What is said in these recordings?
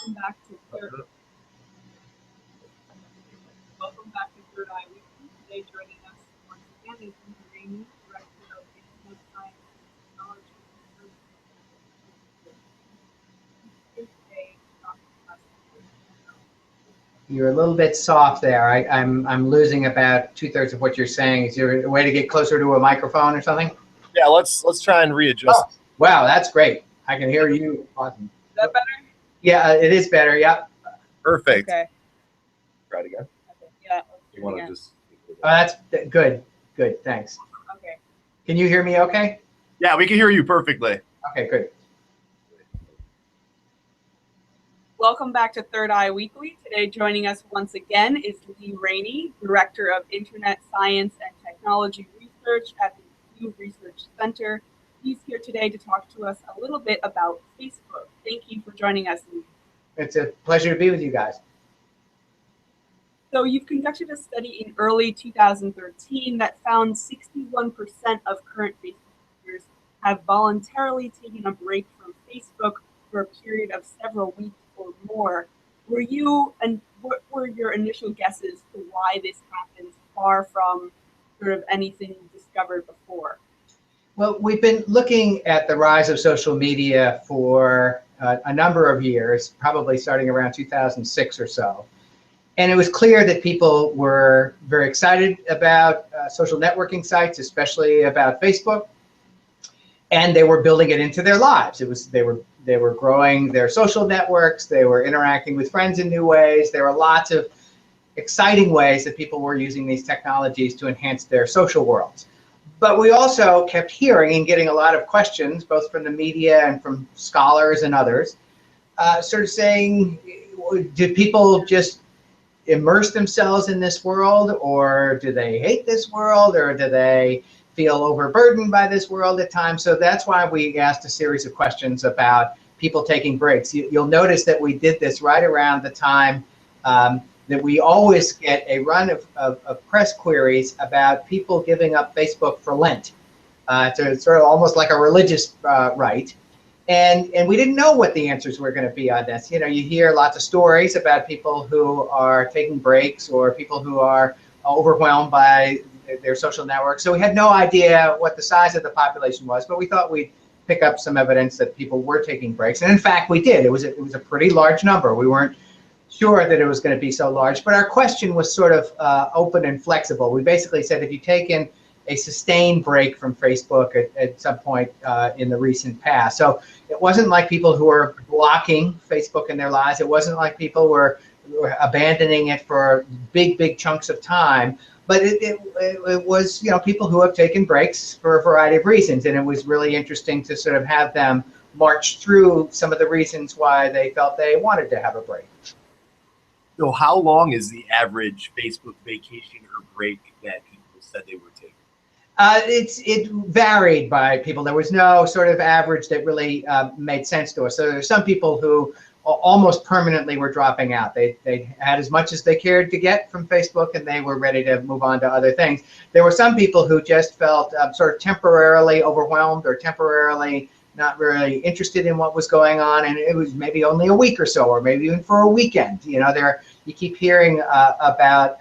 Welcome back to Third Eye Weekly. Today joining us once again is Lee Rainey, Director of Internet Science and Technology Research. You're a little bit soft there. I'm losing about 2/3 of what you're saying. Is there a way to get closer to a microphone or something? Yeah, let's try and readjust. Oh, wow, that's great. I can hear you. Awesome. Is that better? Yeah, it is better. Yeah. Perfect. Okay. Try it again. Okay. Yeah. You want to just? Oh, that's good. Good. Thanks. Okay. Can you hear me okay? Yeah, we can hear you perfectly. Okay, good. Welcome back to Third Eye Weekly. Today joining us once again is Lee Rainey, Director of Internet Science and Technology Research at the Pew Research Center. He's here today to talk to us a little bit about Facebook. Thank you for joining us, Lee. It's a pleasure to be with you guys. So you've conducted a study in early 2013 that found 61% of current Facebook users have voluntarily taken a break from Facebook for a period of several weeks or more. What were your initial guesses to why this happens, far from sort of anything discovered before? Well, we've been looking at the rise of social media for a number of years, probably starting around 2006 or so. And it was clear that people were very excited about social networking sites, especially about Facebook, and they were building it into their lives. They were growing their social networks. They were interacting with friends in new ways. There were lots of exciting ways that people were using these technologies to enhance their social worlds. But we also kept hearing and getting a lot of questions, both from the media and from scholars and others, sort of saying, did people just immerse themselves in this world, or do they hate this world, or do they feel overburdened by this world at times? So that's why we asked a series of questions about people taking breaks. You'll notice that we did this right around the time that we always get a run of press queries about people giving up Facebook for Lent. It's sort of almost like a religious rite. And we didn't know what the answers were going to be on this. You know, you hear lots of stories about people who are taking breaks or people who are overwhelmed by their social networks. So we had no idea what the size of the population was, but we thought we'd pick up some evidence that people were taking breaks. And in fact, we did. It was a pretty large number. We weren't sure that it was going to be so large, but our question was sort of open and flexible. We basically said, if you've taken a sustained break from Facebook at some point in the recent past. So it wasn't like people who were blocking Facebook in their lives. It wasn't like people were abandoning it for big chunks of time. But it was, you know, people who have taken breaks for a variety of reasons. And it was really interesting to sort of have them march through some of the reasons why they felt they wanted to have a break. So how long is the average Facebook vacation or break that people said they were taking? It varied by people. There was no sort of average that really made sense to us. So there's some people who almost permanently were dropping out. They had as much as they cared to get from Facebook, and they were ready to move on to other things. There were some people who just felt sort of temporarily overwhelmed or temporarily not really interested in what was going on, and it was maybe only a week or so, or maybe even for a weekend. You know, you keep hearing about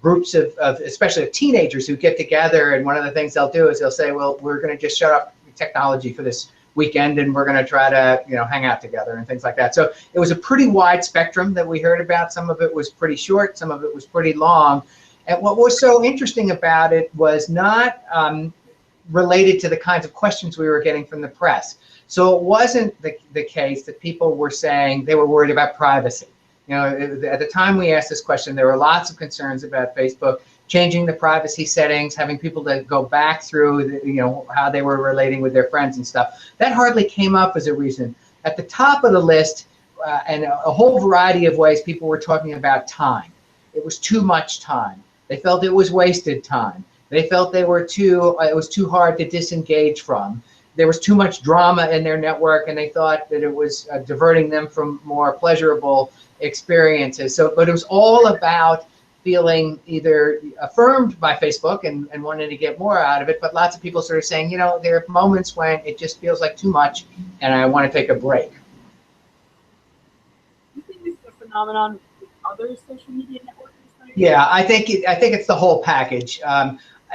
groups of especially of teenagers who get together, and one of the things they'll do is they'll say, well, we're going to just shut off technology for this weekend, and we're going to try to, you know, hang out together and things like that. So it was a pretty wide spectrum that we heard about. Some of it was pretty short, some of it was pretty long. And what was so interesting about it was not related to the kinds of questions we were getting from the press. So it wasn't the case that people were saying they were worried about privacy. You know, at the time we asked this question, there were lots of concerns about Facebook changing the privacy settings, having people to go back through, you know, how they were relating with their friends and stuff. That hardly came up as a reason. At the top of the list, and a whole variety of ways, people were talking about time. It was too much time. They felt it was wasted time. They felt it was too hard to disengage from. There was too much drama in their network, and they thought that it was diverting them from more pleasurable experiences. So, but it was all about feeling either affirmed by Facebook and wanting to get more out of it, but lots of people sort of saying, you know, there are moments when it just feels like too much and I want to take a break. phenomenon with other social media networks? Yeah, I think it's the whole package.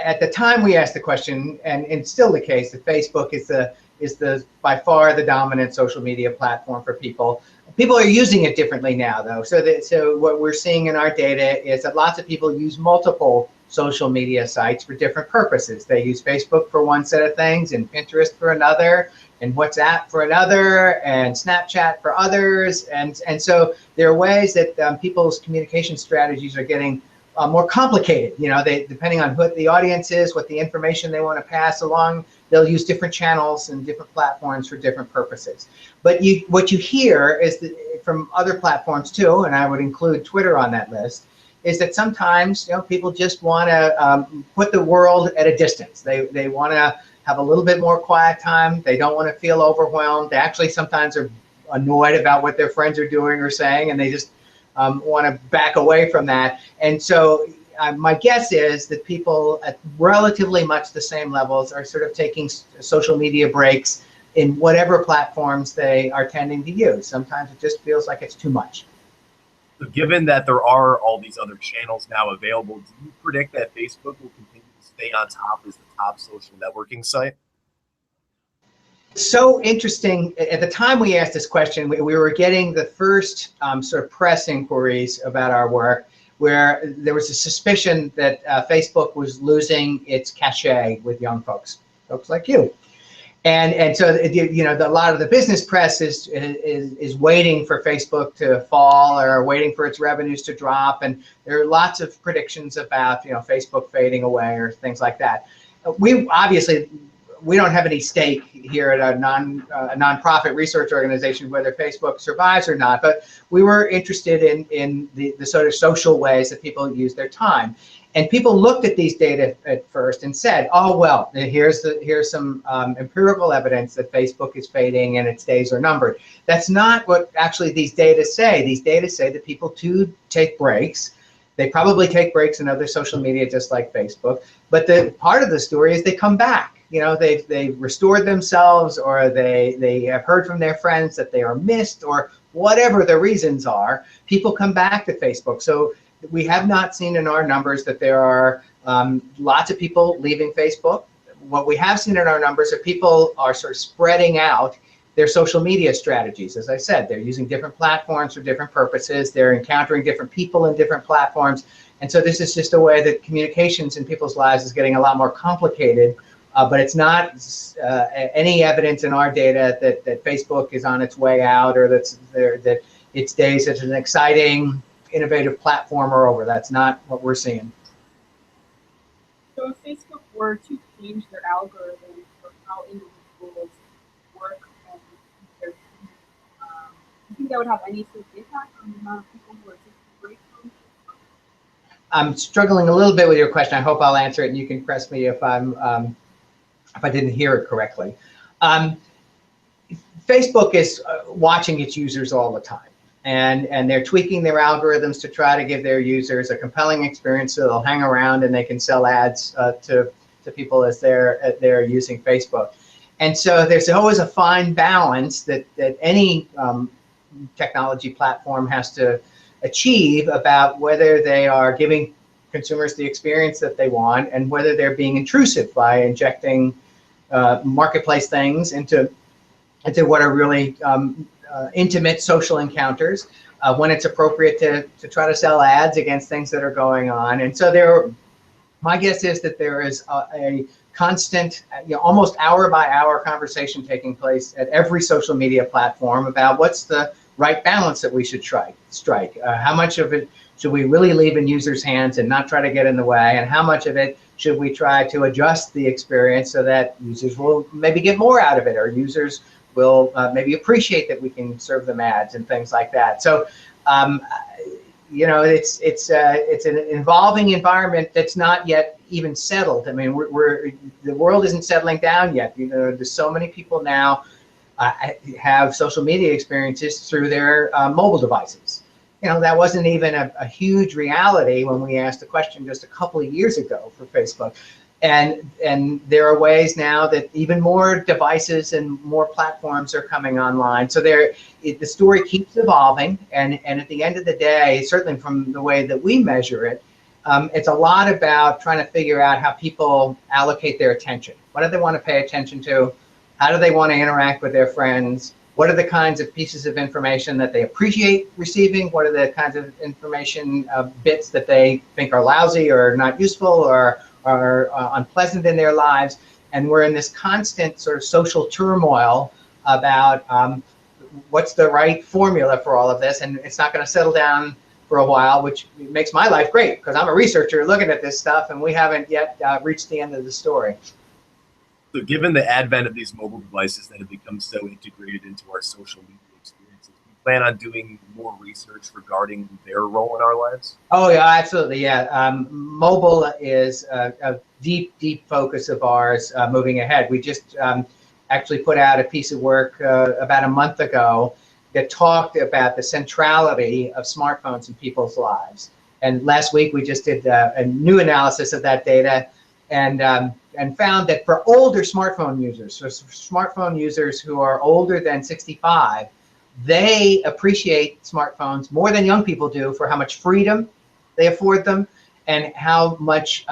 At the time we asked the question, and it's still the case, that Facebook is the by far the dominant social media platform for people. People are using it differently now, though. So what we're seeing in our data is that lots of people use multiple social media sites for different purposes. They use Facebook for one set of things, and Pinterest for another, and WhatsApp for another, and Snapchat for others. And so there are ways that people's communication strategies are getting more complicated. You know, depending on who the audience is, what the information they want to pass along, they'll use different channels and different platforms for different purposes. But what you hear is that from other platforms too, and I would include Twitter on that list, is that sometimes, you know, people just want to put the world at a distance. They want to have a little bit more quiet time. They don't want to feel overwhelmed. They actually sometimes are annoyed about what their friends are doing or saying, and they just want to back away from that. And so my guess is that people at relatively much the same levels are sort of taking social media breaks in whatever platforms they are tending to use. Sometimes it just feels like it's too much. So given that there are all these other channels now available, do you predict that Facebook will continue to stay on top as the top social networking site? So interesting. At the time we asked this question, we were getting the first sort of press inquiries about our work, where there was a suspicion that Facebook was losing its cachet with young folks like you. And so, you know, a lot of the business press is waiting for Facebook to fall or waiting for its revenues to drop. And there are lots of predictions about, you know, Facebook fading away or things like that. We don't have any stake here at a nonprofit research organization whether Facebook survives or not, but we were interested in the sort of social ways that people use their time. And people looked at these data at first and said, oh, well, here's some empirical evidence that Facebook is fading and its days are numbered. That's not what actually these data say. These data say that people do take breaks. They probably take breaks in other social media just like Facebook. But the part of the story is they come back. You know, they've restored themselves, or they have heard from their friends that they are missed, or whatever the reasons are, people come back to Facebook. So we have not seen in our numbers that there are lots of people leaving Facebook. What we have seen in our numbers are people are sort of spreading out their social media strategies. As I said, they're using different platforms for different purposes. They're encountering different people in different platforms. And so this is just a way that communications in people's lives is getting a lot more complicated. But it's not any evidence in our data that Facebook is on its way out, or that its days as an exciting, innovative platform are over. That's not what we're seeing. So if Facebook were to change their algorithm for how individuals work and their do you think that would have any sort of impact on the amount of people who are taking breaks from Facebook? I'm struggling a little bit with your question. I hope I'll answer it, and you can press me if I didn't hear it correctly. Facebook is watching its users all the time, and they're tweaking their algorithms to try to give their users a compelling experience so they'll hang around and they can sell ads to people as they're using Facebook. And so there's always a fine balance that any technology platform has to achieve about whether they are giving consumers the experience that they want, and whether they're being intrusive by injecting marketplace things into what are really intimate social encounters, when it's appropriate to try to sell ads against things that are going on. And so my guess is that there is a constant, almost hour by hour conversation taking place at every social media platform about what's the right balance that we should strike. How much of it should we really leave in users' hands and not try to get in the way, and how much of it should we try to adjust the experience so that users will maybe get more out of it, or users will maybe appreciate that we can serve them ads and things like that. So, it's an evolving environment that's not yet even settled. I mean, the world isn't settling down yet. There's so many people now have social media experiences through their mobile devices. That wasn't even a huge reality when we asked the question just a couple of years ago for Facebook. And there are ways now that even more devices and more platforms are coming online. So the story keeps evolving, and at the end of the day, certainly from the way that we measure it, it's a lot about trying to figure out how people allocate their attention. What do they want to pay attention to? How do they want to interact with their friends? What are the kinds of pieces of information that they appreciate receiving? What are the kinds of information bits that they think are lousy or not useful or are unpleasant in their lives? And we're in this constant sort of social turmoil about what's the right formula for all of this, and it's not going to settle down for a while, which makes my life great because I'm a researcher looking at this stuff, and we haven't yet reached the end of the story. So given the advent of these mobile devices that have become so integrated into our social media experiences, do you plan on doing more research regarding their role in our lives? Oh, yeah, absolutely, yeah. Mobile is a deep, deep focus of ours moving ahead. We just actually put out a piece of work about a month ago that talked about the centrality of smartphones in people's lives. And last week we just did a new analysis of that data and found that for older smartphone users, so smartphone users who are older than 65, they appreciate smartphones more than young people do for how much freedom they afford them and how much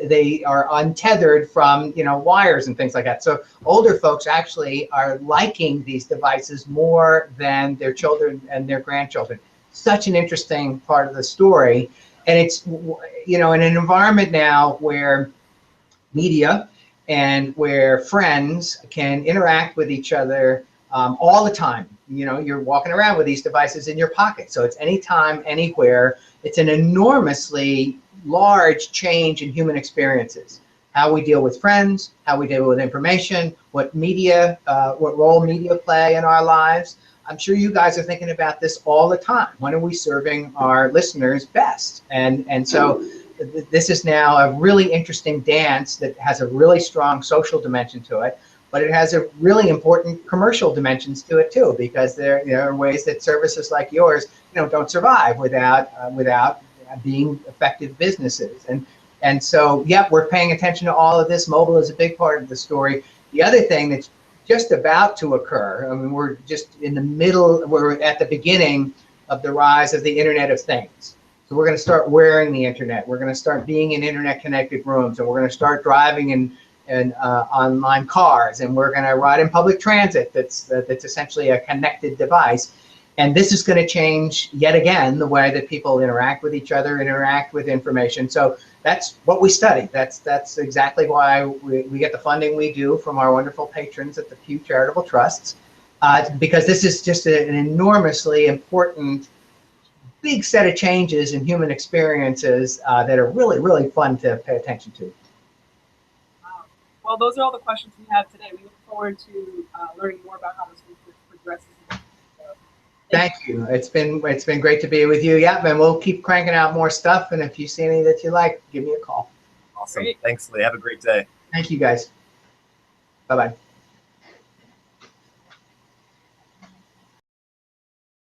they are untethered from wires and things like that. So older folks actually are liking these devices more than their children and their grandchildren. Such an interesting part of the story. And it's in an environment now where media and where friends can interact with each other all the time. You're walking around with these devices in your pocket, so it's anytime, anywhere. It's an enormously large change in human experiences. How we deal with friends, how we deal with information, what role media play in our lives. I'm sure you guys are thinking about this all the time. When are we serving our listeners best? And so this is now a really interesting dance that has a really strong social dimension to it, but it has a really important commercial dimensions to it too, because there are ways that services like yours, don't survive without being effective businesses. And so, yeah, we're paying attention to all of this. Mobile is a big part of the story. The other thing that's just about to occur, I mean, we're just in the middle, we're at the beginning of the rise of the Internet of Things. So we're going to start wearing the internet. We're going to start being in internet-connected rooms, and we're going to start driving in online cars, and we're going to ride in public transit that's essentially a connected device. And this is going to change yet again the way that people interact with each other, interact with information. So that's what we study. That's exactly why we get the funding we do from our wonderful patrons at the Pew Charitable Trusts, because this is just an enormously important big set of changes in human experiences that are really, really fun to pay attention to. Wow. Well, those are all the questions we have today. We look forward to learning more about how this research progresses. Thank you. It's been great to be with you. Yeah, and we'll keep cranking out more stuff. And if you see any that you like, give me a call. Awesome. Great. Thanks, Lee. Have a great day. Thank you, guys. Bye-bye.